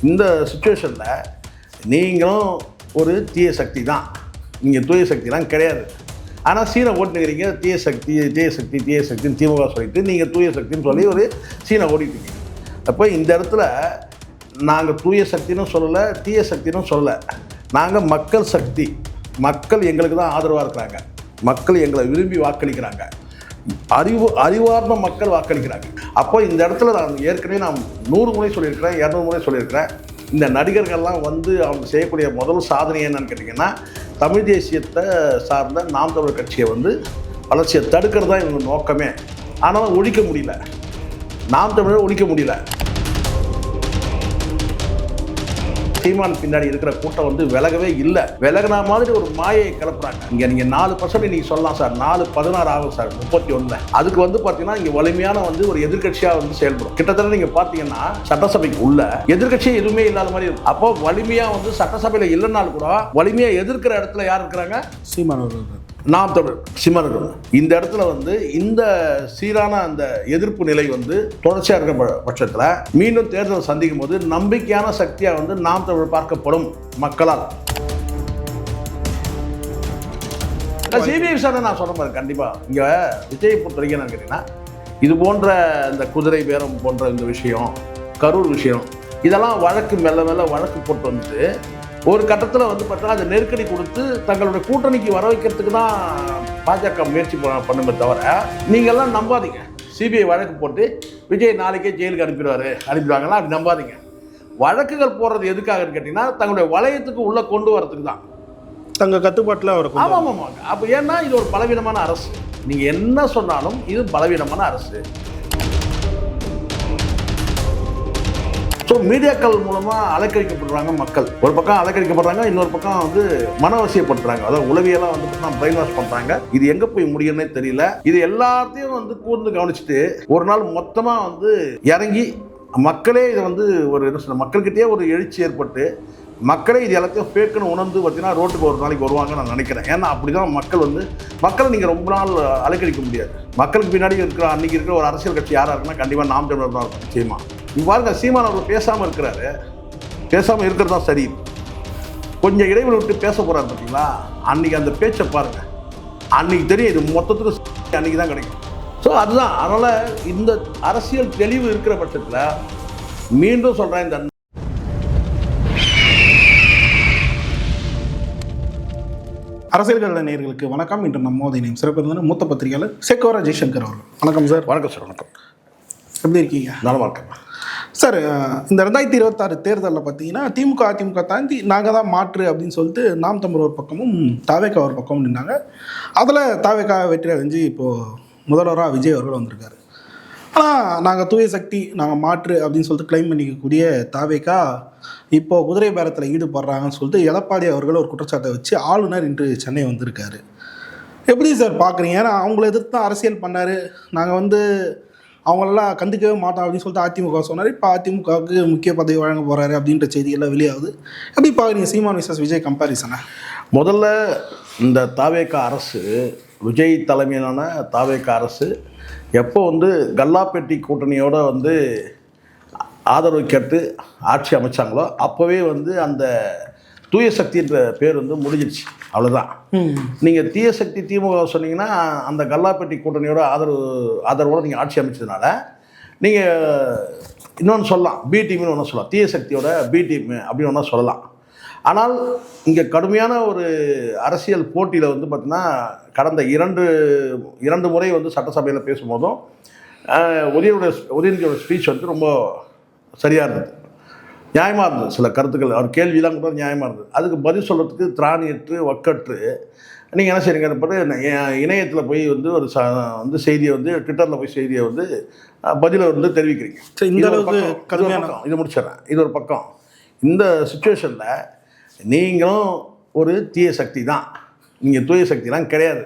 இந்த சுச்சுவேஷனில் நீங்களும் ஒரு தீய சக்தி தான், நீங்கள் தூய சக்திலாம் கிடையாது. ஆனால் சீனை ஓட்டுக்கிறீங்க, தீய சக்தி தீய சக்தி தீய சக்தின்னு திமுக சொல்லிட்டு நீங்கள் தூய சக்தின்னு சொல்லி ஒரு சீனை ஓடிட்டுருக்கீங்க. அப்போ இந்த இடத்துல நாங்கள் தூய சக்தின்னு சொல்லலை, தீய சக்தின்னு சொல்லலை. நாங்கள் மக்கள் சக்தி. மக்கள் எங்களுக்கு தான் ஆதரவாக இருக்கிறாங்க, மக்கள் எங்களை விரும்பி வாக்களிக்கிறாங்க, அறிவார்ந்த மக்கள் வாக்களிக்கிறாங்க. அப்போ இந்த இடத்துல நான் ஏற்கனவே 100 முறை சொல்லியிருக்கிறேன், 200 முறை சொல்லியிருக்கிறேன். இந்த நடிகர்கள்லாம் வந்து அவங்க செய்யக்கூடிய முதல் சாதனை என்னன்னு கேட்டிங்கன்னா, தமிழ் தேசியத்தை சார்ந்த நாம் தமிழர் கட்சியை வந்து வளர்ச்சியை தடுக்கிறது தான் இவங்க நோக்கமே. ஆனாலும் ஒழிக்க முடியல, நாம் தமிழரை ஒழிக்க முடியல. சீமான் பின்னாடி இருக்கிற கூட்டம் வந்து விலகவே இல்லை. விலகினா மாதிரி ஒரு மாயை கிளப்புறாங்க. இங்கே நீங்கள் 4% நீங்கள் சொல்லலாம் சார், 4-16 ஆகும் சார் 31. அதுக்கு வந்து பார்த்தீங்கன்னா இங்கே வலிமையான வந்து ஒரு எதிர்கட்சியாக வந்து செயல்படும். கிட்டத்தட்ட நீங்கள் பார்த்தீங்கன்னா சட்டசபைக்கு உள்ள எதிர்கட்சியே எதுவுமே இல்லாத மாதிரி இருக்கும். அப்போ வலிமையாக வந்து சட்டசபையில் இல்லைனாலும் கூட வலிமையாக எதிர்க்கிற இடத்துல யார் இருக்கிறாங்க? சீமான், நாம் தமிழர் சீமான். இந்த இடத்துல வந்து இந்த சீரான அந்த எதிர்ப்பு நிலை வந்து தொடர்ச்சியாக இருக்கிற பட்சத்தில் மீண்டும் தேர்தல் சந்திக்கும் போது நம்பிக்கையான சக்தியாக வந்து நாம் தமிழர் பார்க்கப்படும் மக்களால். சிபிஐ விசாரணை நான் சொல்ல மாதிரி கண்டிப்பாக இங்கே விஜய் பொறுத்த வரைக்கும் என்னன்னு கேட்டிங்கன்னா, இது போன்ற இந்த குதிரை பேரம் போன்ற இந்த விஷயம், கரூர் விஷயம், இதெல்லாம் வழக்கு மெல்ல மெல்ல வழக்கு போட்டு வந்துட்டு ஒரு கட்டத்தில் வந்து பார்த்தா அதை நெருக்கடி கொடுத்து தங்களுடைய கூட்டணிக்கு வர வைக்கிறதுக்கு தான் பாஜக முயற்சி பண்ணுமே தவிர நீங்கள்லாம் நம்பாதீங்க. சிபிஐ வழக்கு போட்டு விஜய் நாளைக்கே ஜெயிலுக்கு அனுப்பிடுவாங்கலாம், அப்படி நம்பாதீங்க. வழக்குகள் போடுறது எதுக்காகன்னு கேட்டிங்கன்னா தங்களுடைய வளையத்துக்கு உள்ளே கொண்டு வரதுக்கு தான், தங்கள் கட்டுப்பாட்டில் அவர். ஆமாம் ஆமாம். அப்போ ஏன்னா இது ஒரு பலவீனமான அரசு. நீங்கள் என்ன சொன்னாலும் இது பலவீனமான அரசு. ஸோ மீடியாக்கள் மூலமாக அலக்கழிக்கப்படுறாங்க மக்கள். ஒரு பக்கம் அலக்கழிக்கப்படுறாங்க, இன்னொரு பக்கம் வந்து மனவசியப்படுத்துறாங்க. அதாவது உளவியெல்லாம் வந்து பிரெயின் வாஷ் பண்ணுறாங்க. இது எங்கே போய் முடியும்னே தெரியல. இது எல்லாத்தையும் வந்து கூர்ந்து கவனிச்சுட்டு ஒரு நாள் மொத்தமாக வந்து இறங்கி மக்களே இதை வந்து ஒரு என்ன சொல்ல மக்கள்கிட்டயே ஒரு எழுச்சி ஏற்பட்டு மக்களே இது எல்லாத்தையும் ஃபேக்குன்னு உணர்ந்து பார்த்தீங்கன்னா ரோட்டுக்கு ஒரு நாளைக்கு வருவாங்க நான் நினைக்கிறேன். ஏன்னா அப்படி தான் மக்கள் வந்து மக்களை நீங்கள் ரொம்ப நாள் அலக்கழிக்க முடியாது. மக்களுக்கு பின்னாடி இருக்கிற அன்றைக்கி இருக்கிற ஒரு அரசியல் கட்சி யாராக இருக்குன்னா கண்டிப்பாக நாம் தமிழர் தான் இருக்கும். நிச்சயமாக இவ்வாறு சீமான் அவர் பேசாமல் இருக்கிறாரு. பேசாமல் இருக்கிறது தான் சரி. கொஞ்சம் இடைவெளி விட்டு பேச போகிறாரு பார்த்தீங்களா, அன்றைக்கி அந்த பேச்சை பாருங்கள், அன்றைக்கி தெரியும் இது மொத்தத்துக்கு அன்றைக்கி தான் கிடைக்கும். ஸோ அதுதான். அதனால் இந்த அரசியல் தெளிவு இருக்கிற பட்சத்தில் மீண்டும் சொல்கிறேன், இந்த அரசியல் நேயர்களுக்கு வணக்கம். இன்று நம்மோது இணையும் சிறப்பு மூத்த பத்திரிகையாளர் சேகோரா ஜெய்சங்கர் அவர்கள். வணக்கம் சார். வணக்கம் சார். வணக்கம். எப்படி இருக்கீங்க? நல்லா இருக்கேன் சார். இந்த 2026 தேர்தலில் பார்த்தீங்கன்னா திமுக அதிமுக தாண்டி நாங்கள் தான் மாற்று அப்படின்னு சொல்லிட்டு நாம் தமிழர் ஒரு பக்கமும் தாவேகா ஒரு பக்கமும் நின்னாங்க. அதில் தாவேகா வெற்றி அடைஞ்சு இப்போது முதல்வராக விஜய் அவர்கள் வந்திருக்காரு. ஆனால் நாங்கள் தூய சக்தி, நாங்கள் மாற்று அப்படின்னு சொல்லிட்டு கிளைம் பண்ணிக்கக்கூடிய தாவேகா இப்போது குதிரை பேரத்தில் ஈடுபடுறாங்கன்னு சொல்லிட்டு எடப்பாடி அவர்கள் ஒரு குற்றச்சாட்டை வச்சு ஆளுநர் இன்று சென்னை வந்திருக்காரு. எப்படி சார் பார்க்குறீங்க? ஏன்னா அவங்கள எதிர்த்து தான் அரசியல் பண்ணார். நாங்கள் வந்து அவங்களெல்லாம் கண்டுக்கவே மாட்டோம் அப்படின்னு சொல்லிட்டு அதிமுக சொன்னார். இப்போ அதிமுகவுக்கு முக்கிய பதவி வழங்க போகிறாரு அப்படின்ற செய்தியெல்லாம் வெளியாகுது. எப்படி பார்க்குறீங்க சீமான் விசஸ் விஜய் கம்பேரிசனை? முதல்ல இந்த தாவேகா அரசு, விஜய் தலைமையிலான தாவேகா அரசு எப்போ வந்து கல்லாப்பேட்டி கூட்டணியோடு வந்து ஆதரவு கேட்டு ஆட்சி அமைச்சாங்களோ அப்போவே வந்து அந்த தூய சக்தின்ற பேர் வந்து முடிஞ்சிடுச்சு. அவ்வளோதான். நீங்கள் தீய சக்தி திமுக சொன்னீங்கன்னா அந்த கல்லாப்பேட்டி கூட்டணியோட ஆதரவோடு நீங்கள் ஆட்சி அமைச்சதுனால நீங்கள் இன்னொன்று சொல்லலாம், பி டீம்னு ஒன்று சொல்லலாம், தீய சக்தியோட பி டீம் அப்படின்னு ஒன்றா சொல்லலாம். ஆனால் இங்கே கடுமையான ஒரு அரசியல் போட்டியில் வந்து பார்த்திங்கன்னா கடந்த இரண்டு முறை வந்து சட்டசபையில் பேசும்போதும் உதயநிதியோட ஸ்பீச் வந்து ரொம்ப சரியாக இருந்தது, நியாயமாக இருந்தது. சில கருத்துக்கள் அவர் கேள்வியெல்லாம் கூட நியாயமாக இருந்தது. அதுக்கு பதில் சொல்கிறதுக்கு திராணியற்று வக்கற்று நீங்கள் என்ன செய்றீங்க, இணையத்தில் போய் வந்து ஒரு வந்து செய்தியை வந்து ட்விட்டரில் போய் செய்தியை வந்து பதிலை வந்து தெரிவிக்கிறீங்க. இந்த அளவுக்கு கடுமையான இது முடிச்சிடறேன். இது ஒரு பக்கம். இந்த சுச்சுவேஷனில் நீங்களும் ஒரு தீய சக்தி தான், நீங்கள் தூய சக்திலாம் கிடையாது.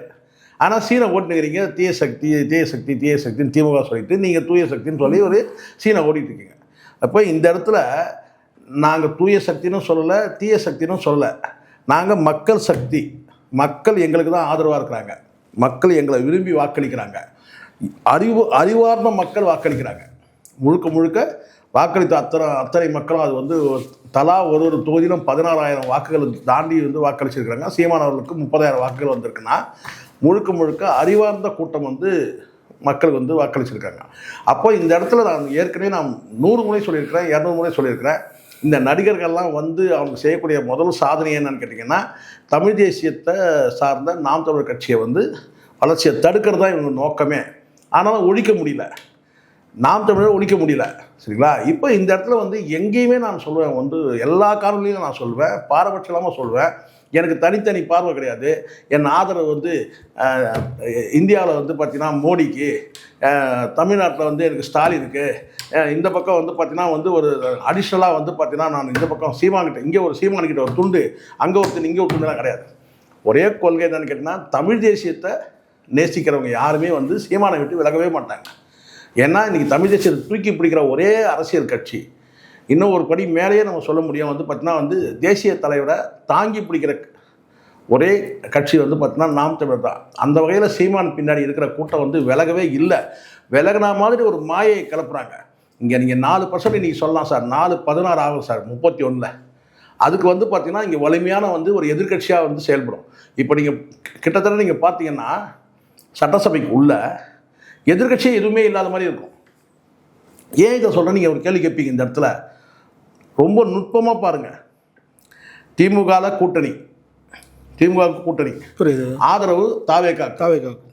ஆனால் சீனை ஓட்டுக்கிறீங்க, தீய சக்தி தீய சக்தி தீய சக்தின்னு திமுக சொல்லிட்டு நீங்கள் தூய சக்தின்னு சொல்லி ஒரு சீனை ஓடிட்டுருக்கீங்க. அப்போ இந்த இடத்துல நாங்கள் தூய சக்தின்னு சொல்லலை, தீய சக்தின்னு சொல்லலை. நாங்கள் மக்கள் சக்தி. மக்கள் எங்களுக்கு தான் ஆதரவாக இருக்கிறாங்க, மக்கள் எங்களை விரும்பி வாக்களிக்கிறாங்க, அறிவார்ந்த மக்கள் வாக்களிக்கிறாங்க. முழுக்க முழுக்க வாக்களித்த அத்தனை மக்களும் அது வந்து தலா ஒரு தொகுதியிலும் 16,000 வாக்குகள் தாண்டி வந்து வாக்களிச்சிருக்கிறாங்க. சீமான் அவர்களுக்கு 30,000 வாக்குகள் வந்திருக்குன்னா முழுக்க அறிவார்ந்த கூட்டம் வந்து மக்கள் வந்து வாக்களிச்சிருக்காங்க. அப்போ இந்த இடத்துல நான் 100 முறை சொல்லியிருக்கிறேன், 200 முறை சொல்லியிருக்கிறேன். இந்த நடிகர்கள்லாம் வந்து அவங்க செய்யக்கூடிய முதல் சாதனை என்னன்னு கேட்டிங்கன்னா, தமிழ் தேசியத்தை சார்ந்த நாம் தமிழர் கட்சியை வந்து வளர்ச்சியை தடுக்கிறது தான் இவங்க நோக்கமே. ஆனாலும் ஒழிக்க முடியல, நாம் தமிழர் ஒழிக்க முடியல. சரிங்களா? இப்போ இந்த இடத்துல வந்து எங்கேயுமே நான் சொல்லுவேன், வந்து எல்லா காரணங்களையும் நான் சொல்வேன், பாரபட்சமாக சொல்வேன். எனக்கு தனித்தனி பார்வை கிடையாது. என் ஆதரவு வந்து இந்தியாவில் வந்து பார்த்திங்கன்னா மோடிக்கு, தமிழ்நாட்டில் வந்து எனக்கு ஸ்டாலினுக்கு, இந்த பக்கம் வந்து பார்த்திங்கன்னா வந்து ஒரு அடிஷ்னலாக வந்து பார்த்திங்கன்னா நான் இந்த பக்கம் சீமான்கிட்ட, இங்கே ஒரு சீமான்கிட்ட ஒரு துண்டு, அங்கே ஒருத்தர் இங்கே ஒரு துண்டுலாம் கிடையாது. ஒரே கொள்கை என்னன்னு கேட்டிங்கன்னா, தமிழ் தேசியத்தை நேசிக்கிறவங்க யாருமே வந்து சீமானை விட்டு விலகவே மாட்டாங்க. ஏன்னா இன்றைக்கி தமிழ் தேசியத்தை தூக்கி பிடிக்கிற ஒரே அரசியல் கட்சி, இன்னும் ஒரு படி மேலேயே நம்ம சொல்ல முடியும், வந்து பார்த்திங்கன்னா வந்து தேசிய தலைவரை தாங்கி பிடிக்கிற ஒரே கட்சி வந்து பார்த்திங்கன்னா நாம் தமிழர் தான். அந்த வகையில் சீமான் பின்னாடி இருக்கிற கூட்டம் வந்து விலகவே இல்லை. விலகினா மாதிரி ஒரு மாயை கிளப்புறாங்க. இங்கே நீங்கள் 4% நீங்கள் சொல்லலாம் சார், 4-16 ஆகும் சார் 31. அதுக்கு வந்து பார்த்திங்கன்னா இங்கே வலிமையான வந்து ஒரு எதிர்கட்சியாக வந்து செயல்படும். இப்போ நீங்கள் கிட்டத்தட்ட நீங்கள் பார்த்தீங்கன்னா சட்டசபைக்கு உள்ள எதிர்கட்சியே எதுவுமே இல்லாத மாதிரி இருக்கும். ஏன் இதை சொல்கிறேன் நீங்கள் ஒரு கேள்வி கேட்பீங்க. இந்த இடத்துல ரொம்ப நுட்பமாக பாருங்கள். திமுகவில் கூட்டணி, திமுக கூட்டணி புரியுது, ஆதரவு தாவேகா,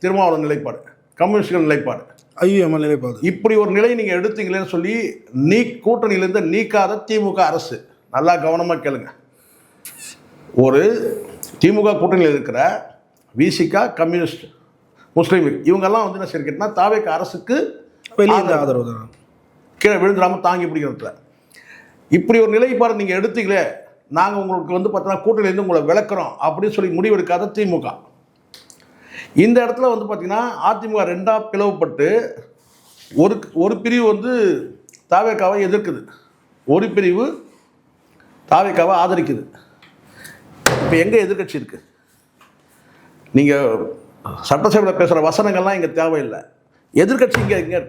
திருமாவளவன் நிலைப்பாடு, கம்யூனிஸ்டுகள் நிலைப்பாடு, ஐஎம்எல் நிலைப்பாடு, இப்படி ஒரு நிலையை நீங்கள் எடுத்தீங்களேன்னு சொல்லி கூட்டணியிலேருந்து நீக்காத திமுக அரசு. நல்லா கவனமாக கேளுங்க. ஒரு திமுக கூட்டணியில் இருக்கிற விசிகா, கம்யூனிஸ்ட், முஸ்லீம் இவங்கெல்லாம் வந்து என்ன சரிக்கிட்டனா தாவேகா அரசுக்கு வெளியே ஆதரவு தான், கீழே விழுந்துடாமல் தாங்கி பிடிக்கிறதுல. இப்படி ஒரு நிலைப்பாடு நீங்கள் எடுத்தீங்களே, நாங்கள் உங்களுக்கு வந்து பார்த்தீங்கன்னா கூட்டணியிலேருந்து உங்களை விளக்குறோம் அப்படின்னு சொல்லி முடிவெடுக்காத திமுக. இந்த இடத்துல வந்து பார்த்திங்கன்னா அதிமுக 2ஆக பிளவுபட்டு ஒரு பிரிவு வந்து தாவேகாவை எதிர்க்குது, ஒரு பிரிவு தாவேகாவை ஆதரிக்குது. இப்போ எங்கே எதிர்கட்சி இருக்குது? நீங்கள் சட்டசபையில் பேசுகிற வசனங்கள்லாம் இங்கே தேவையில்லை. எதிர்கட்சி இங்கே இருக்குது.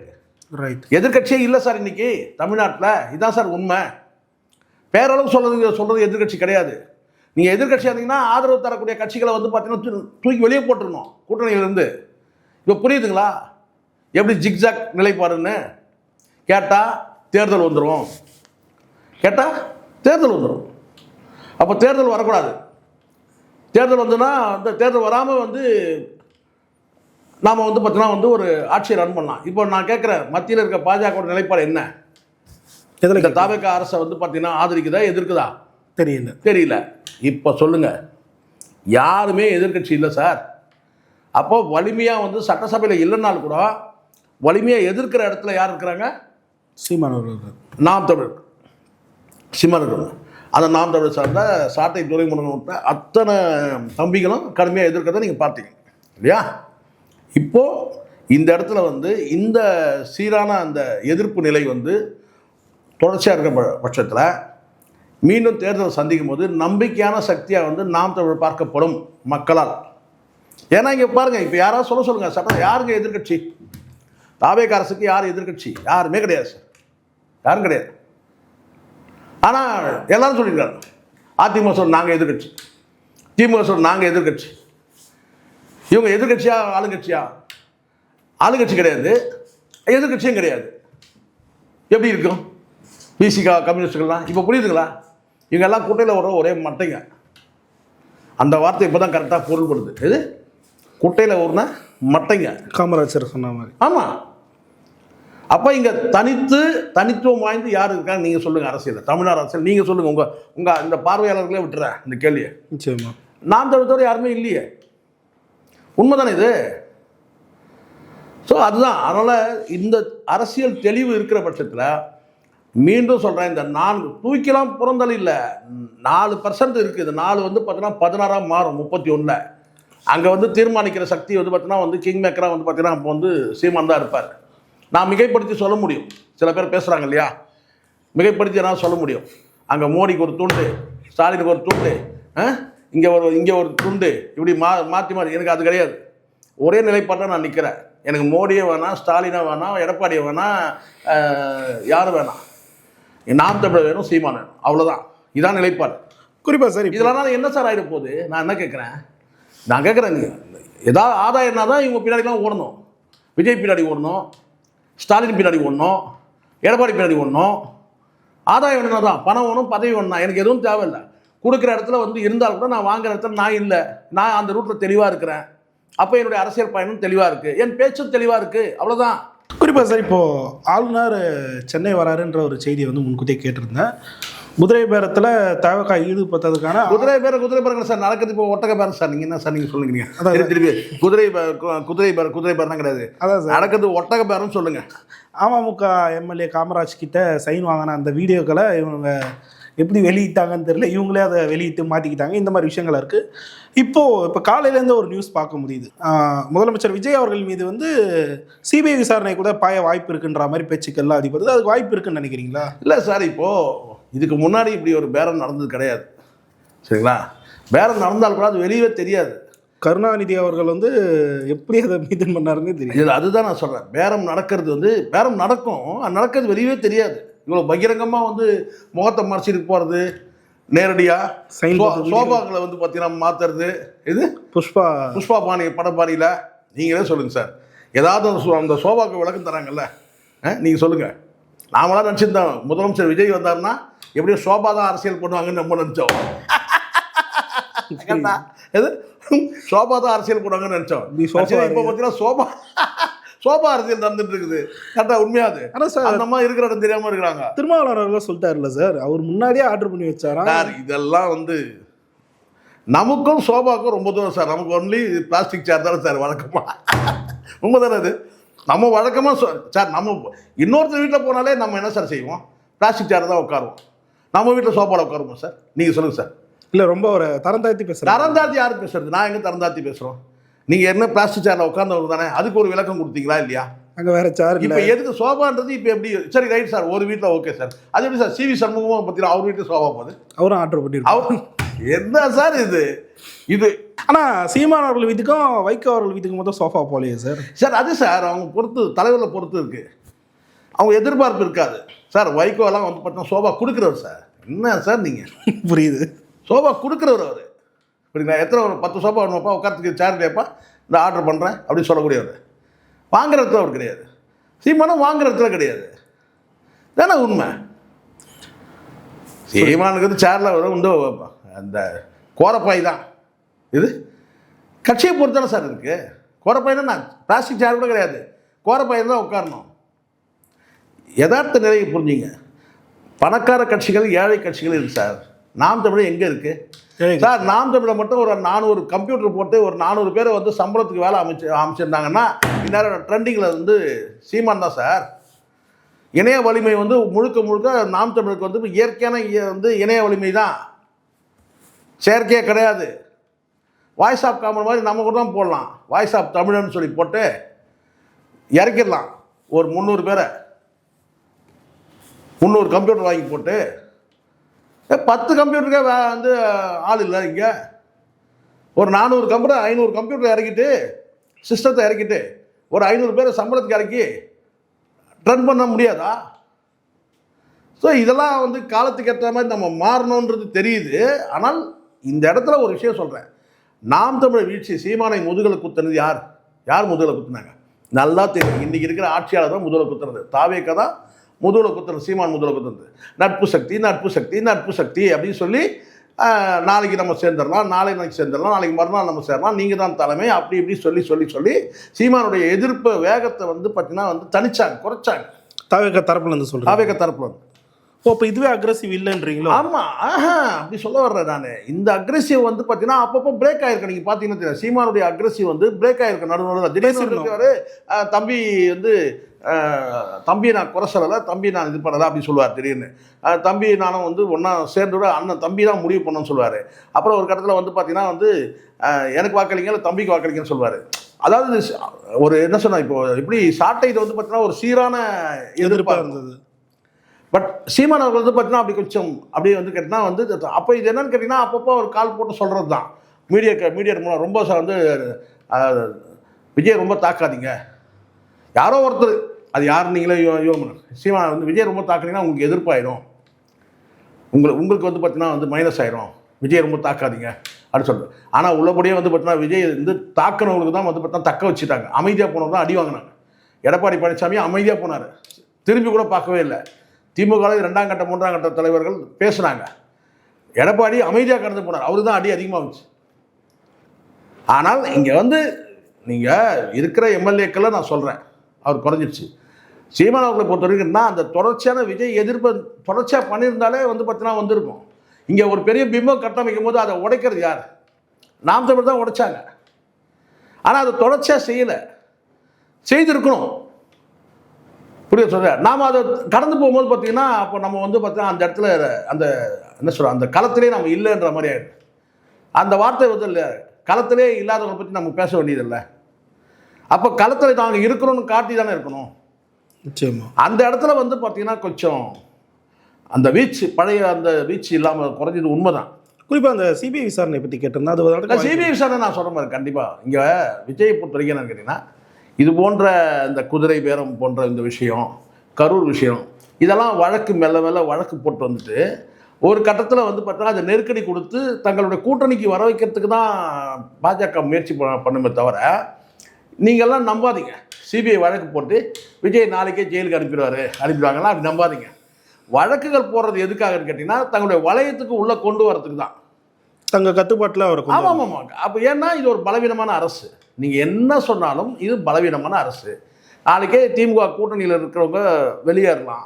ரைட், எதிர்கட்சியே இல்லை சார் இன்றைக்கி தமிழ்நாட்டில். இதுதான் சார் உண்மை. பேரளவு சொல்கிறது எதிர்கட்சி கிடையாது. நீங்கள் எதிர்கட்சியாக இருந்தீங்கன்னா ஆதரவு தரக்கூடிய கட்சிகளை வந்து பார்த்தீங்கன்னா தூக்கி வெளியே போட்டுருணும் கூட்டணியிலேருந்து. இப்போ புரியுதுங்களா எப்படி ஜிக்ஜாக் நிலைப்பாடுன்னு? கேட்டால் தேர்தல் வந்துடும், அப்போ தேர்தல் வரக்கூடாது. தேர்தல் வந்துன்னா அந்த தேர்தல் வராமல் வந்து நாம் வந்து பார்த்தீங்கன்னா வந்து ஒரு ஆட்சியை ரன் பண்ணலாம். இப்போ நான் கேட்குறேன், மத்தியில் இருக்க பாஜக நிலைப்பாடு என்ன? இந்த தாவேகா அரசை வந்து பார்த்தீங்கன்னா ஆதரிக்குதா எதிர்க்குதா? தெரியல. இப்போ சொல்லுங்கள், யாருமே எதிர்கட்சி இல்லை சார். அப்போ வலிமையாக வந்து சட்டசபையில் இல்லைன்னாலும் கூட வலிமையாக எதிர்க்கிற இடத்துல யார் இருக்கிறாங்க? சீமான், நாம் தமிழர், சீமான் இருக்கிறாங்க. அந்த நாம் தமிழர் சார்ந்த சாட்டை துறைமுருகன் விட்ட அத்தனை தம்பிகளும் கடுமையாக எதிர்க்கிறத நீங்கள் பார்த்தீங்க இல்லையா? இப்போது இந்த இடத்துல வந்து இந்த சீரான அந்த எதிர்ப்பு நிலை வந்து தொடர்ச்சியாக இருக்கிற பட்சத்தில் மீண்டும் தேர்தல் சந்திக்கும் போது நம்பிக்கையான சக்தியாக வந்து நாம் தமிழர் பார்க்கப்படும் மக்களால். ஏன்னா இங்கே பாருங்கள், இப்போ யாராவது சொல்லுங்கள், சட்டம் யாருங்க எதிர்கட்சி? தாவேகா அரசுக்கு யார் எதிர்கட்சி? யாருமே கிடையாது சார், யாரும் கிடையாது. ஆனால் எல்லாரும் சொல்லியிருக்காங்க, அதிமுக சொல்ல நாங்கள் எதிர்கட்சி, திமுக சொல்ல நாங்கள் எதிர்கட்சி. இவங்க எதிர்கட்சியா ஆளுங்கட்சியா? ஆளுங்கட்சி கிடையாது, எதிர்கட்சியும் கிடையாது. எப்படி இருக்கும்? பிசிகா, கம்யூனிஸ்டுகள்லாம் இப்போ புரியுதுங்களா? இவங்க எல்லாம் கூட்டையில் வர ஒரே மட்டைங்க. அந்த வார்த்தை இப்போ தான் கரெக்டாக பொருள்படுது. எது குட்டையில் ஊர்னா மட்டைங்க, காமராஜர் சொன்ன மாதிரி. ஆமாம். அப்போ இங்கே தனித்துவம் வாய்ந்து யார் இருக்காங்க நீங்கள் சொல்லுங்கள். அரசியல், தமிழ்நாடு அரசியல் நீங்கள் சொல்லுங்கள். உங்கள் இந்த பார்வையாளர்களே விட்டுறேன் இந்த கேள்வியை. நிச்சயமா நாம் தவிர்த்தவரை யாருமே இல்லையே. உண்மைதானே இது? ஸோ அதுதான். அதனால் இந்த அரசியல் தெளிவு இருக்கிற பட்சத்தில் மீண்டும் சொல்கிறேன், இந்த 4 தூக்கிலாம் புறந்தல் இல்லை, 4% இருக்குது. இது 4 வந்து பார்த்தீங்கன்னா 16 மாறும் 31. அங்கே வந்து தீர்மானிக்கிற சக்தி வந்து பார்த்தீங்கன்னா வந்து கிங் மேக்கராக வந்து பார்த்தீங்கன்னா அப்போ வந்து சீமான் தான் இருப்பார். நான் மிகைப்படுத்தி சொல்ல முடியும். சில பேர் பேசுகிறாங்க இல்லையா, மிகைப்படுத்தி நான் சொல்ல முடியும். அங்கே மோடிக்கு ஒரு துண்டு, ஸ்டாலினுக்கு ஒரு துண்டு, இங்கே ஒரு துண்டு, இப்படி மாற்றி எனக்கு அது கிடையாது. ஒரே நிலைப்பாட்டாக நான் நிற்கிறேன். எனக்கு மோடியே வேணாம், ஸ்டாலினை வேணாம், எடப்பாடியை வேணாம், யாரும் வேணாம். நாம் தமிழர் வேணும், சீமான் வேணும், அவ்வளோதான். இதான் நிலைப்பாடு. குறிப்பாக சார் இதெல்லாம் என்ன சார் ஆகிட போகுது? நான் என்ன கேட்குறேன், நான் கேட்குறேன், ஏதாவது ஆதாயம்னா தான் இவங்க பின்னாடிலாம் ஓடணும். விஜய் பின்னாடி ஓடணும், ஸ்டாலின் பின்னாடி ஓடணும், எடப்பாடி பின்னாடி ஓடணும். ஆதாயம் வேணும்னா தான், பணம் வேணும், பதவி வேணும். எனக்கு எதுவும் தேவையில்லை. கொடுக்குற இடத்துல வந்து இருந்தால் கூட நான் வாங்குற இடத்துல நான் இல்லை, நான் அந்த ரூட்டில் தெளிவாக இருக்கிறேன். அப்போ என்னுடைய அரசியல் பயணம் தெளிவாக இருக்குது, என் பேச்சும் தெளிவாக இருக்குது, அவ்வளோதான். குறிப்பாக சார் இப்போது ஆளுநர் சென்னை வராருன்ற ஒரு செய்தியை வந்து முன்கூட்டியே கேட்டிருந்தேன். குதிரை பேரத்தில் தவக ஈடுபட்டதுக்கான குதிரை பேரம் சார் நடக்குது. இப்போ ஒட்டக பேரம் சார். நீங்கள் என்ன சார் நீங்கள் சொல்லுங்க. அதான் திருப்பி குதிரை பேரம் கிடையாது, அதான் சார் நடக்குது ஒட்டக பேரம் சொல்லுங்கள். அமமுக எம்எல்ஏ காமராஜ் கிட்ட சைன் வாங்கின அந்த வீடியோக்களை இவங்க எப்படி வெளியிட்டாங்கன்னு தெரியல, இவங்களே அதை வெளியிட்டு மாட்டிக்கிட்டாங்க. இந்த மாதிரி விஷயங்கள் இருக்குது. இப்போ காலையிலேருந்து ஒரு நியூஸ் பார்க்க முடியுது. முதலமைச்சர் விஜய் அவர்கள் மீது வந்து சிபிஐ விசாரணை கூட பாய வாய்ப்பு இருக்குன்ற மாதிரி பேச்சுக்கள்லாம் அடிப்படுது. அதுக்கு வாய்ப்பு இருக்குன்னு நினைக்கிறீங்களா? இல்லை சார், இப்போது இதுக்கு முன்னாடி இப்படி ஒரு பேரம் நடந்தது கிடையாது, சரிங்களா? பேரம் நடந்தால் கூட அது வெளியே தெரியாது. கருணாநிதி அவர்கள் வந்து எப்படி அதை மெயின்டைன் பண்ணாருன்னு தெரியும். அதுதான் நான் சொல்கிறேன். பேரம் நடக்கிறது வந்து பேரம் நடக்கும், அது நடக்கிறது வெளியே தெரியாது. இவ்வளோ பகிரங்கமாக வந்து முகத்தை மறைச்சிட்டு போகிறது, நேரடியாக சோபாக்களை வந்து பார்த்தீங்கன்னா மாற்றுறது, இது புஷ்பா பாணி படப்பாணியில். நீங்களே சொல்லுங்கள் சார், ஏதாவது அந்த சோபாக்கு விளக்கம் தராங்கல்ல, நீங்கள் சொல்லுங்கள். நாமளாம் நினச்சிருந்தோம் முதலமைச்சர் விஜய் வந்தார்னா எப்படியும் சோபா தான் அரசியல் பண்ணுவாங்கன்னு நம்ம நினச்சோம். எது சோபா தான் அரசியல் பண்ணுவாங்கன்னு நினச்சோம். இப்போ பார்த்தீங்கன்னா சோபா அரசியல் நடந்துட்டு இருக்குது. கரெக்டாக உண்மையாது. ஆனால் சார் அந்த மாதிரி இருக்கிற இடம் தெரியாமல் இருக்கிறாங்க. திருமாவளவர்கள் சொல்லிட்டாருல்ல சார், அவர் முன்னாடியே ஆர்டர் பண்ணி வச்சாரா சார்? இதெல்லாம் வந்து நமக்கும் சோபாவுக்கும் ரொம்ப தூரம் சார். நமக்கு ஒன்லி பிளாஸ்டிக் சேர் தானே சார் வழக்கமாக. உண்மை தானே அது. நம்ம வழக்கமாக சார், நம்ம இன்னொருத்தர் வீட்டில் போனாலே நம்ம என்ன சார் செய்வோம்? பிளாஸ்டிக் சேர் தான் உட்காருவோம். நம்ம வீட்டில் சோபாவில் உட்காருவோம் சார்? நீங்கள் சொல்லுங்கள் சார். இல்லை, ரொம்ப ஒரு தரந்தாழ்த்தி பேசுகிறேன். தரந்தாழ்த்தி யார் பேசுறது? நான் எங்கே தரந்தாழ்த்தி பேசுகிறோம்? நீங்கள் என்ன பிளாஸ்டிக் சேரில் உட்கார்ந்தவங்க தானே, அதுக்கு ஒரு விளக்கம் கொடுத்தீங்களா இல்லையா? அங்கே வேறு சேர் இப்போ எதுக்கு சோபான்றது? இப்போ எப்படி? சரி ரைட் சார், ஒரு வீட்டில் ஓகே சார். அது எப்படி சார் சிவி சண்முகமும் பார்த்தீங்கன்னா அவர் வீட்டில் சோபா போகுது, அவரும் ஆர்டர் பண்ணிருக்காரு. அவர் என்ன சார் இது? ஆனால் சீமான் அவர்கள் வீட்டுக்கும் வைகோ அவர்கள் வீட்டுக்கு மொத்தம் சோஃபா போலையே சார். சார் அது சார் அவங்க பொறுத்து, தலைவர்களை பொறுத்து இருக்குது. அவங்க எதிர்பார்ப்பு இருக்காது சார். வைகோலாம் வந்து பார்த்தீங்கன்னா சோபா கொடுக்குறவர் சார். என்ன சார் நீங்கள்? புரியுது, சோபா கொடுக்குறவர் அவர். புரியுங்களா? எத்தனை ஒரு 10 சோபா வேணுமாப்பா, உட்காரத்துக்கு சேர் இல்லையாப்பா, இந்த ஆர்டர் பண்ணுறேன் அப்படின்னு சொல்லக்கூடியவர். வாங்குற இடத்துல அவர் கிடையாது. சீமானும் வாங்குற இடத்துல கிடையாது தானே உண்மை. சீமானுக்கு வந்து சேரில் வரும் இந்த அந்த கோரப்பாய் தான். இது கட்சியை பொறுத்தானே சார் இருக்குது. கோரப்பாய்னா நான் பிளாஸ்டிக் சேர் கூட கிடையாது, கோரப்பாய் தான் உட்காரணும். யதார்த்த நிலையை புரிஞ்சுங்க. பணக்கார கட்சிகள், ஏழை கட்சிகள் இருக்குது சார். நாம் தமிழர் எங்கே இருக்குது சார்? நாம் தமிழை மட்டும் ஒரு 400 கம்ப்யூட்டர் போட்டு ஒரு 400 பேரை வந்து சம்பளத்துக்கு வேலை அமைச்சிருந்தாங்கன்னா இந்நேரம் ட்ரெண்டிங்கில் வந்து சீமான் தான் சார். இணைய வலிமை வந்து முழுக்க நாம் தமிழுக்கு வந்து இயற்கையான வந்து இணைய வலிமை தான், செயற்கையே கிடையாது. வாய்ஸ் ஆஃப் காமன் மாதிரி நம்ம கூட தான் போடலாம். வாய்ஸ் ஆஃப் தமிழன்னு சொல்லி போட்டு இறக்கிடலாம். ஒரு 300 பேரை 300 கம்ப்யூட்டர் வாங்கி போட்டு 10 கம்ப்யூட்டருக்கே வந்து ஆள் இல்லை இங்கே. ஒரு 400 கம்ப்யூட்டர் 500 கம்ப்யூட்டர் இறக்கிட்டு, சிஸ்டத்தை இறக்கிட்டு ஒரு 500 பேரை சம்பளத்துக்கு இறக்கி ரன் பண்ண முடியாதா? ஸோ இதெல்லாம் வந்து காலத்துக்கு ஏற்ற மாதிரி நம்ம மாறணுன்றது தெரியுது. ஆனால் இந்த இடத்துல ஒரு விஷயம் சொல்கிறேன். நாம் தமிழர் வீழ்ச்சி, சீமானை முதுகலை குத்துனது யார் முதுகலை குத்துனாங்க? நல்லா தெரியும். இன்றைக்கி இருக்கிற ஆட்சியாளர் தான் முதுகலை குத்துறது. தாவேக்கா தான் முதுகலை குத்துறது, சீமான் முதுகலை குத்துறது. நட்பு சக்தி அப்படின்னு சொல்லி நாளைக்கு நம்ம சேர்ந்துடலாம், நாளைக்கு சேர்ந்துடலாம், நாளைக்கு மறுநாள் நம்ம சேரலாம், நீங்கள் தான் தலைமை, அப்படி இப்படி சொல்லி சீமானுடைய எதிர்ப்பு வேகத்தை வந்து பார்த்தீங்கன்னா வந்து தனிச்சாங்க, குறைச்சாங்க. தாவேக்கா தரப்புல இருந்து சொல்கிறேன். தாவேக்கா தரப்புல இருந்து. இப்போ இதுவே அக்ரெசிவ் இல்லைன்றீங்களோ? ஆமாம், அப்படி சொல்ல வர்றேன் நான். இந்த அக்ரெசிவ் வந்து பார்த்தீங்கன்னா அப்பப்போ பிரேக் ஆகிருக்கு. நீங்கள் பார்த்தீங்கன்னா தெரியும், சீமானுடைய அக்ரெசிவ் வந்து பிரேக் ஆகிருக்கு. நடுநடுவில் திடீர்னு தம்பி வந்து தம்பியை நான் குறை சொல்லலை, தம்பி நான் இது பண்ணலை அப்படி சொல்லுவார். திடீர்னு தம்பி நானும் வந்து ஒன்றா சேர்ந்து அண்ணன் தம்பி தான் முடிவு பண்ணணும்னு சொல்லுவார். அப்புறம் ஒரு கட்டத்தில் வந்து பார்த்தீங்கன்னா வந்து எனக்கு வாக்களிங்க இல்லை தம்பிக்கு வாக்களிங்கன்னு சொல்லுவார். அதாவது ஒரு என்ன சொன்னால், இப்போ இப்படி சாட்டை இது வந்து பார்த்தீங்கன்னா ஒரு சீரான எதிர்ப்பாக இருந்தது. பட் சீமான் அவர்கள் வந்து பார்த்தீங்கன்னா அப்படி கொஞ்சம் அப்படியே வந்து கேட்டிங்கன்னா வந்து அப்போ இது என்னன்னு கேட்டிங்கன்னா அப்பப்போ ஒரு கால் போட்டு சொல்கிறது தான். மீடியா மூலம் ரொம்ப வந்து விஜய் ரொம்ப தாக்காதீங்க, யாரோ ஒருத்தர், அது யார் நீங்களே சீமான் வந்து விஜய் ரொம்ப தாக்குனீங்கன்னா உங்களுக்கு எதிர்ப்பாயிடும் உங்களுக்கு வந்து பார்த்தீங்கன்னா வந்து மைனஸ் ஆயிரும், விஜய் ரொம்ப தாக்காதீங்க அப்படின்னு சொல்லிட்டு. ஆனால் உள்ளபடியே வந்து பார்த்தீங்கன்னா விஜய் வந்து தாக்குனவங்களுக்கு தான் வந்து பார்த்தீங்கன்னா தக்க வச்சுட்டாங்க. அமைதியாக போனவங்க தான் அடி வாங்கினாங்க. எடப்பாடி பழனிசாமி அமைதியாக போனார், திரும்பி கூட பார்க்கவே இல்லை. திமுக 2ஆம் கட்ட 3ஆம் கட்ட தலைவர்கள் பேசுனாங்க, எடப்பாடி அமைதியாக கடந்து போனார், அவரு தான் அடி அதிகமாக இருந்துச்சு. ஆனால் இங்கே வந்து நீங்கள் இருக்கிற எம்எல்ஏக்களை நான் சொல்கிறேன், அவர் குறைஞ்சிருச்சு. சீமான் அவர்களை பொறுத்த வரைக்கும்னா அந்த தொடர்ச்சியான விஜய் எதிர்ப்பு தொடர்ச்சியாக பண்ணியிருந்தாலே வந்து பார்த்தீங்கன்னா வந்திருக்கும். இங்கே ஒரு பெரிய பிம்பம் கட்டமைக்கும் போது அதை உடைக்கிறது யார்? நாம் தமிழ் தான் உடைச்சாங்க. ஆனால் அதை தொடர்ச்சியாக செய்யலை, செய்திருக்கணும். புரிய சொல்ற நாம் அதை கடந்து போகும்போது பார்த்தீங்கன்னா அப்போ நம்ம வந்து பார்த்தீங்கன்னா அந்த இடத்துல அந்த என்ன சொல்கிறோம், அந்த களத்திலே நம்ம இல்லைன்ற மாதிரி ஆயிடுது. அந்த வார்த்தை வந்து இல்லை, களத்திலே இல்லாதவங்களை பற்றி நம்ம பேச வேண்டியதில்லை. அப்போ களத்தில் நாங்கள் இருக்கிறோன்னு காட்டி தானே இருக்கணும். நிச்சயமா அந்த இடத்துல வந்து பார்த்தீங்கன்னா கொஞ்சம் அந்த வீச்சு பழைய அந்த வீச்சு இல்லாமல் குறைஞ்சது உண்மைதான். குறிப்பாக அந்த சிபிஐ விசாரணை பற்றி கேட்டிருந்தேன், அது சிபிஐ விசாரணை நான் சொல்கிற மாதிரி கண்டிப்பாக இங்கே விஜயை பொறுத்த வரைக்கும் என்னன்னு கேட்டிங்கன்னா, இது போன்ற இந்த குதிரை பேரம் போன்ற இந்த விஷயம், கரூர் விஷயம், இதெல்லாம் வழக்கு மெல்ல மெல்ல வழக்கு போட்டு வந்துட்டு ஒரு கட்டத்தில் வந்து பார்த்தீங்கன்னா அதை நெருக்கடி கொடுத்து தங்களுடைய கூட்டணிக்கு வர வைக்கிறதுக்கு தான் பாஜக முயற்சி பண்ணுமே தவிர, நீங்கள்லாம் நம்பாதீங்க. சிபிஐ வழக்கு போட்டு விஜய் நாளைக்கே ஜெயிலுக்கு அனுப்பிடுவாங்கலாம், அப்படி நம்பாதீங்க. வழக்குகள் போடுறது எதுக்காகன்னு கேட்டிங்கன்னா தங்களுடைய வளையத்துக்கு உள்ளே கொண்டு வரதுக்கு தான், தங்கள் கட்டுப்பாட்டில் அவர். ஆமாம் ஆமாம். அப்போ ஏன்னா இது ஒரு பலவீனமான அரசு, நீங்கள் என்ன சொன்னாலும் இது பலவீனமான அரசு. நாளைக்கே திமுக கூட்டணியில் இருக்கிறவங்க வெளியேறினா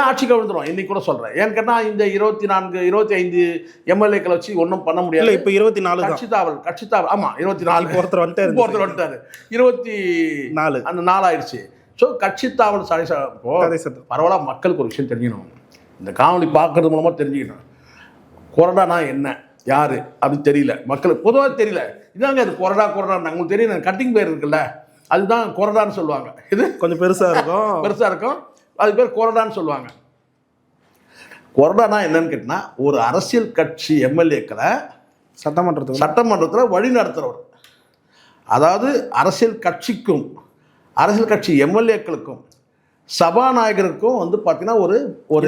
ஆட்சி கவிழ்ந்துடும். இன்னைக்கு கூட சொல்கிறேன், ஏன்னு கேட்டால் இந்த 24 25 எம்எல்ஏக்களை வச்சு ஒன்றும் பண்ண முடியாது. இப்போ 24 கட்சி தாவல் ஆமாம் 24 ஒருத்தர் வந்துட்டார் 24 அந்த 4 ஆயிடுச்சு. ஸோ கட்சி தாவல் பரவாயில்ல. மக்களுக்கு ஒரு விஷயம் தெரிஞ்சுக்கணும், இந்த காணொலி பார்க்கறது மூலமாக தெரிஞ்சுக்கணும். கொறடானா என்ன, யார் அப்படின்னு தெரியல, மக்களுக்கு பொதுவாக தெரியல. இதாங்க இது கொறடா உங்களுக்கு தெரியும், கட்டிங் பேர் இருக்குல்ல, அதுதான் கொறடான்னு சொல்லுவாங்க. இது கொஞ்சம் பெருசாக இருக்கும், அது பேர் கொறடான்னு சொல்லுவாங்க. கொறடானா என்னன்னு கேட்டினா, ஒரு அரசியல் கட்சி எம்எல்ஏக்களை சட்டமன்றத்தில் வழி நடத்துகிறவர். அதாவது அரசியல் கட்சிக்கும் அரசியல் கட்சி எம்எல்ஏக்களுக்கும் சபாநாயகருக்கும் வந்து பார்த்தீங்கன்னா ஒரு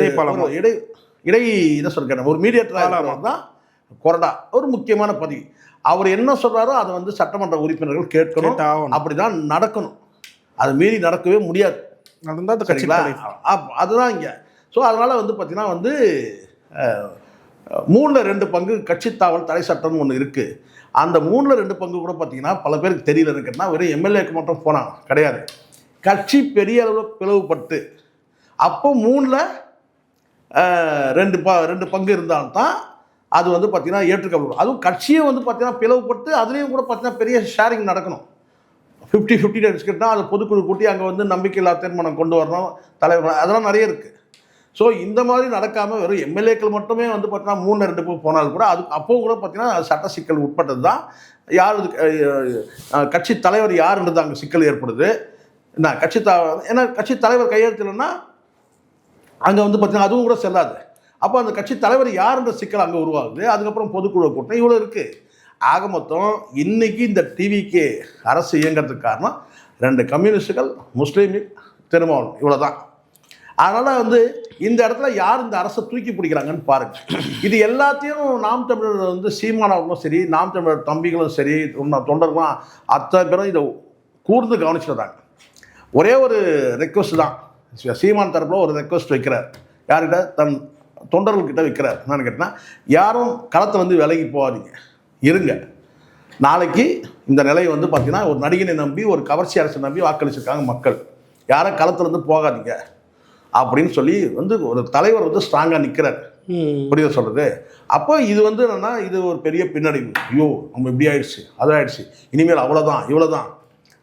இடை இதை சொல்கிறேன், ஒரு மீடியேட்டராக தான் கொறடா. ஒரு முக்கியமான பதவி. அவர் என்ன சொல்கிறாரோ அதை வந்து சட்டமன்ற உறுப்பினர்கள் கேட்கணும், அப்படி தான் நடக்கணும். அது மீறி நடக்கவே முடியாது. அதுதான் இங்கே. ஸோ அதனால் வந்து பார்த்தீங்கன்னா வந்து 3/2 பங்கு கட்சி தாவல் தடை சட்டம்னு ஒன்று இருக்குது. அந்த 3/2 பங்கு கூட பார்த்தீங்கன்னா பல பேருக்கு தெரியல இருக்குன்னா, வெறும் எம்எல்ஏக்கு மட்டும் போனாங்க கிடையாது. கட்சி பெரிய அளவில் பிளவுபட்டு அப்போ 3/2 பங்கு இருந்தால்தான் அது வந்து பார்த்தீங்கன்னா ஏற்றுக்கப்படும். அதுவும் கட்சியை வந்து பார்த்தீங்கன்னா பிளவுபட்டு அதுலேயும் கூட பார்த்தீங்கன்னா பெரிய ஷேரிங் நடக்கணும். 50-50 எடுத்துக்கிட்டால் அது பொதுக்குழு கூட்டி அங்கே வந்து நம்பிக்கையில்லா தீர்மானம் கொண்டு வரணும், தலைவர், அதெல்லாம் நிறைய இருக்குது. ஸோ இந்த மாதிரி நடக்காமல் வெறும் எம்எல்ஏக்கள் மட்டுமே வந்து பார்த்தீங்கன்னா 3/2 போனாலும் கூட அப்போ கூட பார்த்தீங்கன்னா சட்ட சிக்கல் உட்பட்டது தான். யார் கட்சி தலைவர் யாருன்றது அங்கே சிக்கல் ஏற்படுது. என்ன ஏன்னா கட்சி தலைவர் கையெழுத்துலன்னா அங்கே வந்து பார்த்தீங்கன்னா அதுவும் கூட செல்லாது. அப்போ அந்த கட்சி தலைவர் யாருன்ற சிக்கல் அங்கே உருவாகுது. அதுக்கப்புறம் பொதுக்குழு கூட்டம் இவ்வளோ இருக்குது. ஆக மொத்தம் இன்னைக்கு இந்த டிவிக்கு அரசு இயங்கிறதுக்கு காரணம் 2 கம்யூனிஸ்டுகள், முஸ்லீம், திருமாவளவன், இவ்வளோ தான். அதனால் வந்து இந்த இடத்துல யார் இந்த அரசை தூக்கி பிடிக்கிறாங்கன்னு பாருங்கள். இது எல்லாத்தையும் நாம் தமிழர் வந்து சீமானவர்களும் சரி, நாம் தமிழர் தம்பிகளும் சரி, தொண்டர்களும் அத்தனை பேரும் இதை கூர்ந்து கவனிச்சுடுறாங்க. ஒரே ஒரு ரெக்வஸ்ட் தான் சீமான் தரப்பில் ஒரு ரெக்வஸ்ட் வைக்கிறார். யார்கிட்ட? தன் தொண்டர்கள்கிட்ட வைக்கிறார். என்னன்னு கேட்டால், யாரும் களத்தை வந்து விலகி போகாதீங்க, இருங்க. நாளைக்கு இந்த நிலை வந்து பார்த்தீங்கன்னா ஒரு நடிகனை நம்பி, ஒரு கவர்ச்சி அரசை நம்பி வாக்களிச்சிருக்காங்க மக்கள். யாரும் களத்துலேருந்து போகாதீங்க அப்படின்னு சொல்லி வந்து ஒரு தலைவர் வந்து ஸ்ட்ராங்காக நிற்கிறார். புரியுத சொல்கிறது? அப்போ இது வந்து என்னென்னா, இது ஒரு பெரிய பின்னடைவு. ஐயோ நம்ம இப்படி ஆயிடுச்சு, அது ஆயிடுச்சு, இனிமேல் அவ்வளோதான் இவ்வளோதான்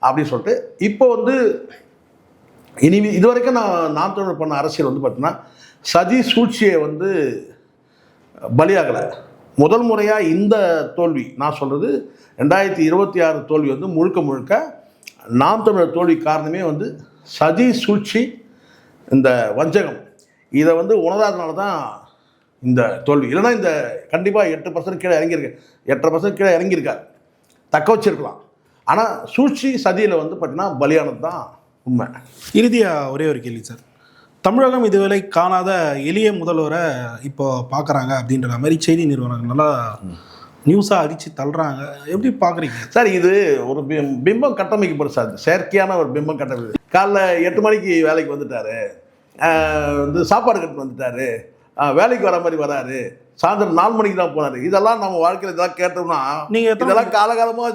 அப்படின்னு சொல்லிட்டு இப்போ வந்து இது வரைக்கும் நாம் தமிழர் பண்ண அரசியல் வந்து பார்த்தீங்கன்னா சதி சூழ்ச்சியை வந்து பலியாகலை. முதல் முறையாக இந்த தோல்வி, நான் சொல்கிறது 2026 தோல்வி வந்து முழுக்க நாம் தமிழர் தோல்வி காரணமே வந்து சதி சூழ்ச்சி, இந்த வஞ்சகம். இதை வந்து உணராதனால தான் இந்த தோல்வி. இல்லைன்னா இந்த கண்டிப்பாக 8% கீழே இறங்கியிருக்கு, 8.5% கீழே இறங்கியிருக்கார், தக்க வச்சிருக்கலாம். ஆனால் சூழ்ச்சி சதியில் வந்து பார்த்திங்கன்னா பலியானது தான் உண்மை. இறுதியாக ஒரே ஒரு கேள்வி சார், தமிழகம் இதுவரை காணாத எளிய முதல்வரை இப்போ பார்க்குறாங்க அப்படின்ற மாதிரி செய்தி நிறுவனங்கள்லாம் நியூஸாக அடித்து தள்ளுறாங்க. எப்படி பார்க்குறீங்க சார்? இது ஒரு பிம்பம் கட்டமைக்கப்படும் சார், செயற்கையான ஒரு பிம்பம் கட்டமைப்பு. காலைல 8 மணிக்கு வேலைக்கு வந்துட்டாரு, வந்து சாப்பாடு கட்டு வந்துட்டாரு, வேலைக்கு வர மாதிரி வராரு, சாயந்தரம் 4 மணிக்கு தான் போனாரு. இதெல்லாம் நம்ம வாழ்க்கையில் இதெல்லாம் கேட்டோம்னா நீங்கள் இதெல்லாம் காலகாலமாக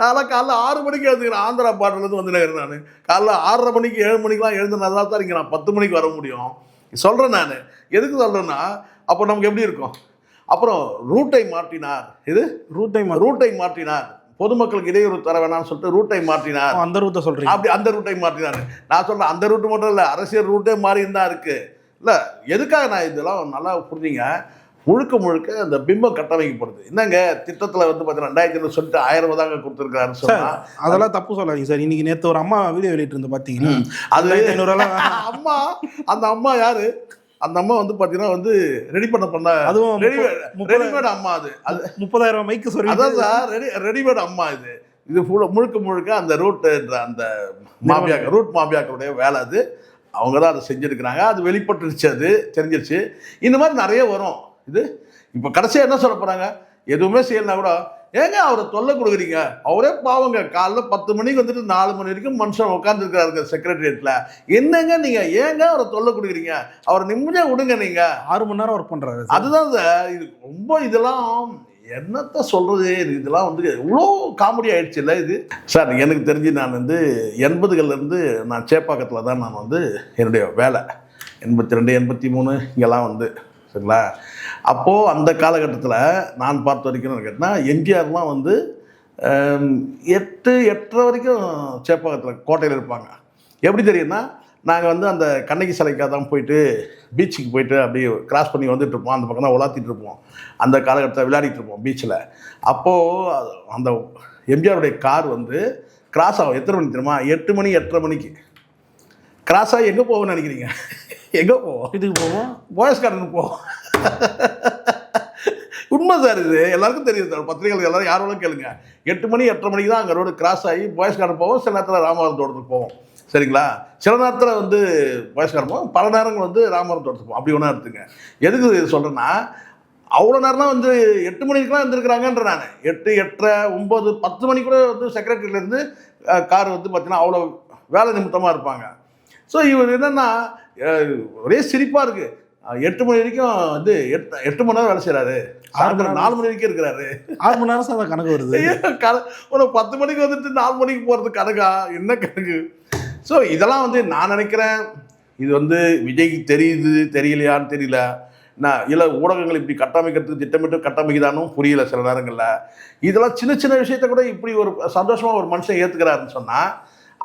நான்லாம் காலைல 6 மணிக்கு எழுந்துக்கிறேன். ஆந்திரா பாட்டிலேருந்து வந்துடுறேன். நான் காலைல 6:30 மணிக்கு 7 மணிக்கெலாம் எழுதுனதால தான் இங்கே நான் 10 மணிக்கு வர முடியும். சொல்கிறேன் நான் எதுக்கு சொல்கிறேன்னா, அப்போ நமக்கு எப்படி இருக்கும்? அப்புறம் ரூட்டை மாற்றினார். இது ரூட்டை மாற்றினார், பொதுமக்களுக்கு இடையூறு தர வேணாம்னு சொல்லிட்டு ரூட்டை மாற்றினார். அந்த ரூட்டை சொல்கிறீங்க? அப்படி அந்த ரூட்டை மாற்றினார். நான் சொல்கிறேன் அந்த ரூட்டு மட்டும் இல்லை, அரசியல் ரூட்டே மாறின்னு தான் இருக்குது. இல்லை எதுக்காக நான் இதெல்லாம் நல்லா புரிஞ்சுங்க. முழுக்க அந்த பிம்பம் கட்டமைக்கப்படுது. என்னங்க திட்டத்தில் வந்து பார்த்தீங்கன்னா 2000 சொல்லிட்டு 1000 தாங்க கொடுத்துருக்காருன்னு சொன்னா அதெல்லாம் தப்பு சொல்லாதீங்க சார். இன்னைக்கு நேற்று ஒரு அம்மா வீடியோ வெளியிட்டு இருந்து பார்த்தீங்கன்னா அது 500 அம்மா. அந்த அம்மா யாரு? அந்த அம்மா வந்து பார்த்தீங்கன்னா வந்து ரெடி பண்ண அதுவும் ரெடிமேட் அம்மா. அது 30,000 மைக்கு சொல்லி அதான் சார் ரெடிமேட் அம்மா. இது முழுக்க அந்த ரூட்ன்ற அந்த ரூட் மாபியாக்களுடைய வேலை. அது அவங்க தான் அதை செஞ்சுருக்கிறாங்க. அது வெளிப்பட்டுருச்சு, அது தெரிஞ்சிருச்சு. இந்த மாதிரி நிறைய வரும். இது இப்போ கடைசியாக என்ன சொல்ல போகிறாங்க? எதுவுமே செய்யலைனா கூட ஏங்க அவரை தொல்லை கொடுக்குறீங்க, அவரே பாவங்க காலைல 10 மணிக்கு வந்துட்டு 4 மணி வரைக்கும் மனுஷன் உட்காந்துருக்காரு செக்ரட்டரியேட்டில், என்னங்க நீங்கள் ஏங்க அவரை தொல்லை கொடுக்குறீங்க? அவரை நிம்மதியாக விடுங்க. நீங்கள் 6 மணி நேரம் ஒர்க் பண்ணுறாரு. அதுதான் சார். இது ரொம்ப இதெல்லாம் என்னத்த சொல்கிறது? இதெல்லாம் வந்து எவ்வளோ காமெடி ஆகிடுச்சு இல்லை இது சார். எனக்கு தெரிஞ்சு நான் வந்து 80கள்லேருந்து நான் சேப்பாக்கத்தில் தான் நான் வந்து என்னுடைய வேலை 82 83 இங்கெல்லாம் வந்து சரிங்களா. அப்போது அந்த காலகட்டத்தில் நான் பார்த்த வரைக்கும் கேட்டினா எம்ஜிஆர்லாம் வந்து 8-8:30 வரைக்கும் சேப்பாக்கத்தில் கோட்டையில் இருப்பாங்க. எப்படி தெரியும்னா, நாங்கள் வந்து அந்த கண்ணகி சிலைக்காக தான் போயிட்டு பீச்சுக்கு போயிட்டு அப்படியே கிராஸ் பண்ணி வந்துட்டு இருப்போம். அந்த பக்கம் தான் உலாத்திட்டு இருப்போம். அந்த காலகட்டத்தில் விளையாடிட்டு இருப்போம் பீச்சில். அப்போது அந்த எம்ஜிஆருடைய கார் வந்து கிராஸ் ஆகும். எத்தனை மணிக்கு தெரியுமா? 8 மணி 8:30 மணிக்கு கிராஸ் ஆகி எங்கே போவோம்னு நினைக்கிறீங்க? எங்கே போவோம்? இதுக்கு போவோம், போயஸ் கார்டனுக்கு போவோம். உண்மை சார். இது எல்லாருக்கும் தெரியுது சார். பத்திரிகைகள் எல்லாரும் யாரும் கேளுங்க. 8 மணி 8:30 மணிக்கு தான் அங்கே ரோடு கிராஸ் ஆகி போயஸ் கார்டன் போவோம். சில நேரத்தில் ராமவரம் தோட்டத்துக்கு போவோம். சரிங்களா. சில நேரத்தில் வந்து போயஸ் கார்டன் போவோம், பல நேரங்கள் வந்து ராமவரம் தோட்டத்துக்கு போவோம். அப்படி ஒன்றா எடுத்துங்க. எதுக்கு இது சொல்கிறேன்னா, அவ்வளோ நேரம்லாம் வந்து 8 மணிக்கெலாம் இருந்திருக்கிறாங்கன்ற நான் 8, 8:30, 9, 10 மணி கூட வந்து செக்ரட்டரியிலேருந்து கார் வந்து பார்த்தீங்கன்னா அவ்வளோ வேலை நிமித்தமாக இருப்பாங்க. ஸோ இவர் என்னென்னா ஒரே சிரிப்பாக இருக்குது. 8 மணி வரைக்கும் வந்து 8 மணி நேரம் வேலை செய்கிறாரு, 4 மணி வரைக்கும் இருக்கிறாரு. 6 மணி நேரம் சார் கணக்கு வருது. ஒரு 10 மணிக்கு வந்துட்டு 4 மணிக்கு போகிறது கணக்கா? என்ன கணக்கு? ஸோ இதெல்லாம் வந்து நான் நினைக்கிறேன், இது வந்து விஜய்க்கு தெரியுது தெரியலையான்னு தெரியல. நான் இல்லை ஊடகங்கள் இப்படி கட்டமைக்கிறதுக்கு திட்டமிட்டு கட்டமைக்குதானும் புரியல சில நேரங்களில். இதெல்லாம் சின்ன விஷயத்த கூட இப்படி ஒரு சந்தோஷமாக ஒரு மனுஷன் ஏற்றுக்கிறாருன்னு சொன்னால்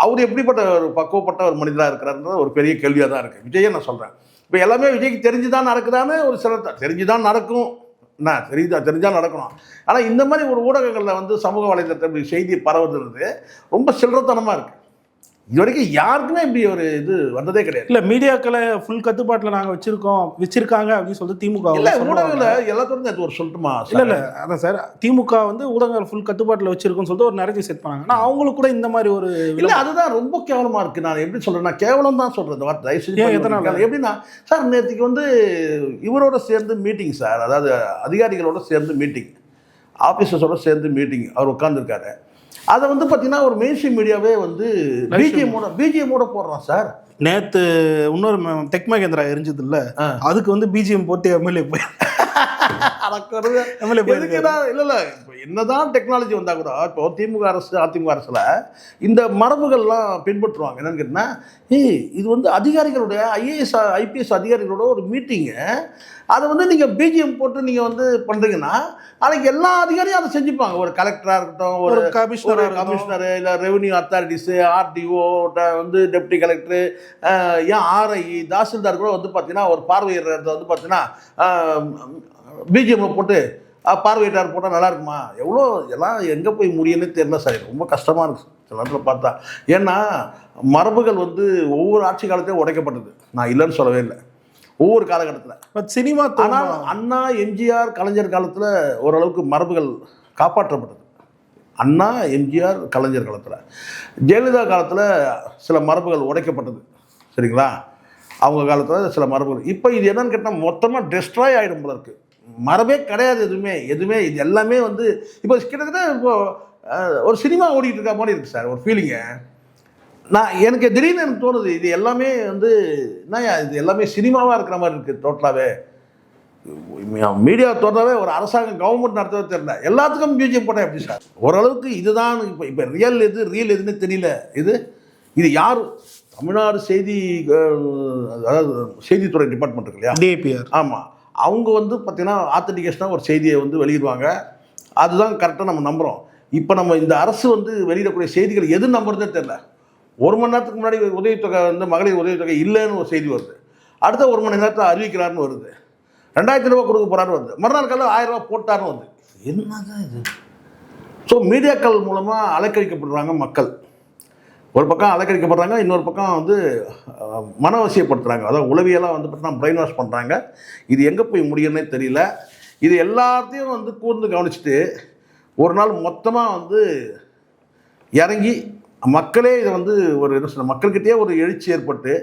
அவர் எப்படிப்பட்ட ஒரு பக்குவப்பட்ட ஒரு மனிதராக இருக்கிறாருன்றது ஒரு பெரிய கேள்வியாக தான் இருக்குது. விஜயை நான் சொல்கிறேன். இப்போ எல்லாமே விஜய்க்கு தெரிஞ்சுதான் நடக்குதான்னு ஒரு சில தெரிஞ்சுதான் நடக்கும். நான் தெரிஞ்சால் நடக்கணும். ஆனால் இந்த மாதிரி ஒரு ஊடகங்களில் வந்து சமூக வலைதளத்தில் செய்தி பரவுறது ரொம்ப சில்லறத்தனமாக இருக்குது. இது வரைக்கும் யாருக்குமே இப்படி ஒரு இது வந்ததே கிடையாது. இல்லை மீடியாக்களை ஃபுல் கட்டுப்பாட்டில் நாங்கள் வச்சிருக்காங்க அப்படின்னு சொல்லிட்டு திமுக இல்லை ஊடகங்களை எல்லாத்தோட அது ஒரு சொல்லட்டுமா? இல்லை அதான் சார், திமுக வந்து ஊடகங்கள் ஃபுல் கட்டுப்பாட்டில் வச்சிருக்குன்னு சொல்லிட்டு ஒரு நரேட்டிவ் செட் பண்ணாங்க. ஆனால் அவங்களுக்கு கூட இந்த மாதிரி ஒரு இல்லை, அதுதான் ரொம்ப கேவலமாக இருக்குது. நான் எப்படி சொல்கிறேன்னா, கேவலம் தான் சொல்கிறது வார்த்தை. தயவுசெய்து எத்தனை எப்படின்னா சார், நேற்றுக்கு வந்து இவரோட சேர்ந்து மீட்டிங் சார், அதாவது அதிகாரிகளோட சேர்ந்து மீட்டிங், ஆஃபீஸர்ஸோட சேர்ந்து மீட்டிங் அவர் உட்காந்துருக்காரு. அதை வந்து பார்த்தீங்கன்னா ஒரு மெயின் ஸ்ட்ரீம் மீடியாவே வந்து பிஜிஎம்மோட போடுறான் சார். நேற்று இன்னொரு டெக் மகேந்திரா எரிஞ்சது இல்லை, அதுக்கு வந்து பிஜிஎம் போட்டு எம்எல்ஏ போய் இல்லை இப்போ என்னதான் டெக்னாலஜி வந்தால் கூட இப்போ திமுக அரசு அதிமுக அரசில் இந்த மரபுகள்லாம் பின்பற்றுவாங்க. என்னன்னு கேட்டிங்கன்னா, இது வந்து அதிகாரிகளுடைய ஐஏஎஸ் ஐபிஎஸ் அதிகாரிகளோட ஒரு மீட்டிங்கு, அதை வந்து நீங்கள் பிஜிஎம் போட்டு நீங்கள் வந்து பண்ணுறீங்கன்னா அதுக்கு எல்லா அதிகாரியும் அதை செஞ்சுப்பாங்க. ஒரு கலெக்டராக இருக்கட்டும், ஒரு கமிஷனரு, இல்லை ரெவன்யூ அத்தாரிட்டிஸு, ஆர்டிஓ வந்து டெப்டி கலெக்டரு, ஏன் ஆர்ஐ தாசில்தார் கூட வந்து பார்த்தீங்கன்னா ஒரு பார்வையிடறத வந்து பார்த்தீங்கன்னா பிஜிஎம்மில் போட்டு பார்வையிட்டார் போட்டால் நல்லா இருக்குமா? எவ்வளோ எல்லாம் எங்கே போய் முடியும்னு தெரியல சார். ரொம்ப கஷ்டமாக இருக்குது சில நேரத்தில் பார்த்தா. ஏன்னா மரபுகள் வந்து ஒவ்வொரு ஆட்சி காலத்தையும் உடைக்கப்பட்டது. நான் இல்லைன்னு சொல்லவே இல்லை. ஒவ்வொரு காலகட்டத்தில் சினிமா, ஆனால் அண்ணா, எம்ஜிஆர், கலைஞர் காலத்தில் ஓரளவுக்கு மரபுகள் காப்பாற்றப்பட்டது. அண்ணா, எம்ஜிஆர், கலைஞர் காலத்தில். ஜெயலலிதா காலத்தில் சில மரபுகள் உடைக்கப்பட்டது, சரிங்களா? அவங்க காலத்தில் சில மரபுகள். இப்போ இது என்னன்னு கேட்டால் மொத்தமாக டெஸ்ட்ராய் ஆகிடும் போல இருக்குது. மரபே கிடையாது, எதுவுமே இது எல்லாமே வந்து இப்போ கிட்டத்தட்ட ஒரு சினிமா ஓடிட்டு இருக்க மாதிரி இருக்குது சார், ஒரு ஃபீலிங்கு. எனக்கு திடீர்னு எனக்கு தோணுது, இது எல்லாமே வந்து என்னையா இது எல்லாமே சினிமாவாக இருக்கிற மாதிரி இருக்குது டோட்டலாகவே. மீடியா தொடரவே ஒரு அரசாங்கம் கவர்மெண்ட் நடத்தவே தெரியல, எல்லாத்துக்கும் பிஜேபி போட்டால் எப்படி சார்? ஓரளவுக்கு இதுதான் இப்போ ரியல் எதுன்னு தெரியல. இது யார்? தமிழ்நாடு செய்தி, அதாவது செய்தித்துறை டிபார்ட்மெண்ட் இருக்கு இல்லையா, டிஏபிஆர். ஆமாம், அவங்க வந்து பார்த்தீங்கன்னா ஆத்தன்டிகேஷனாக ஒரு செய்தியை வந்து வெளியிடுவாங்க. அதுதான் கரெக்டாக நம்ம நம்புகிறோம். இப்போ நம்ம இந்த அரசு வந்து வெளியிடக்கூடிய செய்திகள் எது நம்புறதே தெரியல. 1 மணி நேரத்துக்கு முன்னாடி உதவித்தொகை வந்து மகளிர் உதவித்தொகை இல்லைன்னு ஒரு செய்தி வருது, அடுத்த 1 மணி நேரத்தில் அறிவிக்கிறாருன்னு வருது, 2000 ரூபா கொடுக்க போகிறாரு வருது, மறுநாள் காலையில் 1000 ரூபா போட்டாருன்னு வருது. என்னதான் இது? ஸோ மீடியாக்கள் மூலமாக அலைக்கழிக்கப்படுறாங்க மக்கள். ஒரு பக்கம் அலைக்கழிக்கப்படுறாங்க, இன்னொரு பக்கம் வந்து மனவசியப்படுத்துகிறாங்க. அதாவது உளவியலாக வந்து பார்த்தீங்கன்னா பிரெயின் வாஷ் பண்ணுறாங்க. இது எங்கே போய் முடியும்னே தெரியல. இது எல்லாத்தையும் வந்து கூர்ந்து கவனிச்சுட்டு ஒரு நாள் மொத்தமாக வந்து இறங்கி மக்களே இதை வந்து ஒரு என்ன சொல்ல, மக்கள்கிட்டயே ஒரு எழுச்சி ஏற்பட்டு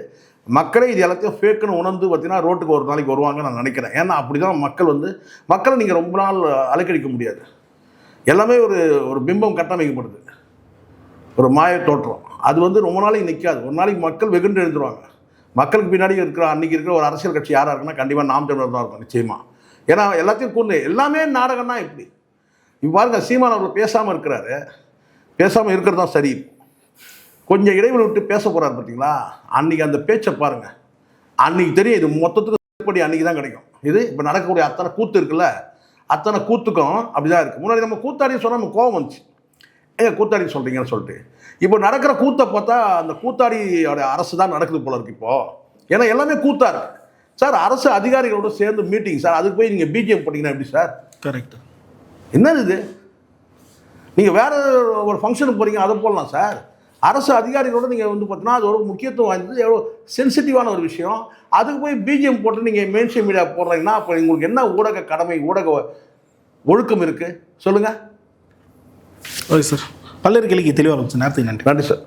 மக்களே இது எல்லாத்தையும் ஃபேக்குன்னு உணர்ந்து பார்த்தீங்கன்னா ரோட்டுக்கு ஒரு நாளைக்கு வருவாங்கன்னு நான் நினைக்கிறேன். ஏன்னா அப்படி தான் மக்களை நீங்கள் ரொம்ப நாள் அலைக்கழிக்க முடியாது. எல்லாமே ஒரு பிம்பம் கட்டமைக்கப்படுது, ஒரு மாய தோற்றம். அது வந்து ரொம்ப நாளைக்கு நிற்காது. ஒரு நாளைக்கு மக்கள் வெகுண்டு எழுந்துருவாங்க. மக்களுக்கு பின்னாடி அன்றைக்கி இருக்கிற ஒரு அரசியல் கட்சி யாராக இருக்குன்னா கண்டிப்பாக நாம் தமிழர் தான் இருக்கும் நிச்சயமாக. ஏன்னா எல்லாத்தையும் கூர்ந்து எல்லாமே நாடகம்னா எப்படி? இப்போ பாருங்க, சீமான் அவர்கள் பேசாமல் இருக்கிறாரு. பேசாமல் இருக்கிறது தான் சரி. கொஞ்சம் இடைவெளி விட்டு பேச போகிறாரு பார்த்தீங்களா? அன்றைக்கி அந்த பேச்சை பாருங்கள், அன்றைக்கி தெரியும் இது மொத்தத்துக்கு படி அன்றைக்கி தான் கிடைக்கும். இது இப்போ நடக்கக்கூடிய அத்தனை கூத்து இருக்குல்ல, அத்தனை கூத்துக்கும் அப்படி தான் இருக்குது. முன்னாடி நம்ம கூத்தாடின்னு சொன்னால் நம்ம கோவம் வந்துச்சு, கூத்தாடி சொல்கிறீங்கன்னு சொல்லிட்டு. இப்போ நடக்கிற கூத்தை பார்த்தா அந்த கூத்தாடியோட அரசு தான் நடக்குது போல இருக்கு இப்போது. ஏன்னா எல்லாமே கூத்தா இருக்கு சார். அரசு அதிகாரிகளோடு சேர்ந்து மீட்டிங் சார், அதுக்கு போய் நீங்கள் பிஜேபி போட்டிங்கன்னா எப்படி சார்? கரெக்ட். என்னது இது? நீங்கள் வேறு ஒரு ஃபங்க்ஷனுக்கு போகிறீங்க, அதை போடலாம் சார். அரசு அதிகாரிகளோடு நீங்கள் வந்து பார்த்தீங்கன்னா அது ஒரு முக்கியத்துவம் வாய்ந்தது, எவ்வளோ சென்சிட்டிவான ஒரு விஷயம். அதுக்கு போய் பிஜிஎம் போட்டு நீங்கள் மெயின் ஸ்ட்ரீம் மீடியா போடுறீங்கன்னா அப்போ உங்களுக்கு என்ன ஊடக கடமை, ஊடக ஒழுக்கம் இருக்குது சொல்லுங்கள்? ஓகே சார், பல்வேறு கேள்விக்கு தெளிவாக இருந்துச்சு. நேரத்துக்கு நன்றி. நன்றி சார்.